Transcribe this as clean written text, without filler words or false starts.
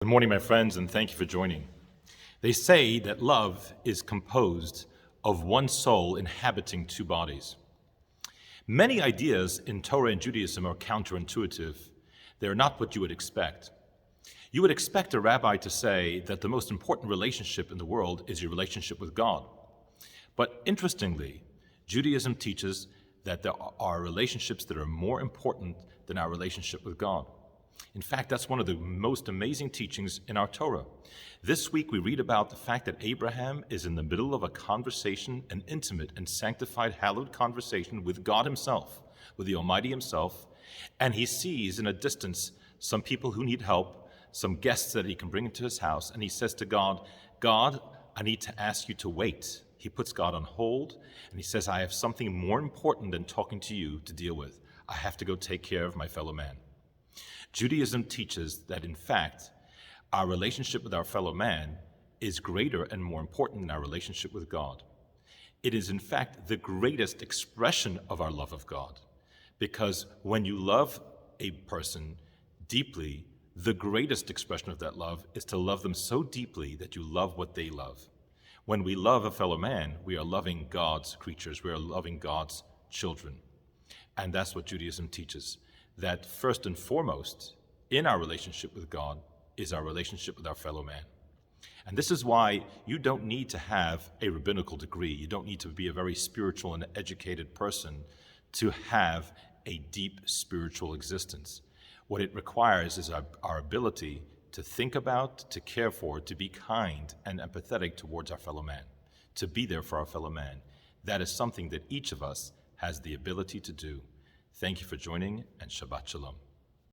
Good morning, my friends, and thank you for joining. They say that love is composed of one soul inhabiting two bodies. Many ideas in Torah and Judaism are counterintuitive. They are not what you would expect. You would expect a rabbi to say that the most important relationship in the world is your relationship with God. But interestingly, Judaism teaches that there are relationships that are more important than our relationship with God. In fact, that's one of the most amazing teachings in our Torah. This week we read about the fact that Abraham is in the middle of a conversation, an intimate and sanctified, hallowed conversation with God himself, with the Almighty himself, and he sees in a distance some people who need help, some guests that he can bring into his house, and he says to God, God, I need to ask you to wait. He puts God on hold, and he says, I have something more important than talking to you to deal with. I have to go take care of my fellow man. Judaism teaches that, in fact, our relationship with our fellow man is greater and more important than our relationship with God. It is, in fact, the greatest expression of our love of God, because when you love a person deeply, the greatest expression of that love is to love them so deeply that you love what they love. When we love a fellow man, we are loving God's creatures, we are loving God's children. And that's what Judaism teaches, that first and foremost in our relationship with God is our relationship with our fellow man. And this is why you don't need to have a rabbinical degree. You don't need to be a very spiritual and educated person to have a deep spiritual existence. What it requires is our ability to think about, to care for, to be kind and empathetic towards our fellow man, to be there for our fellow man. That is something that each of us has the ability to do. Thank you for joining, and Shabbat Shalom.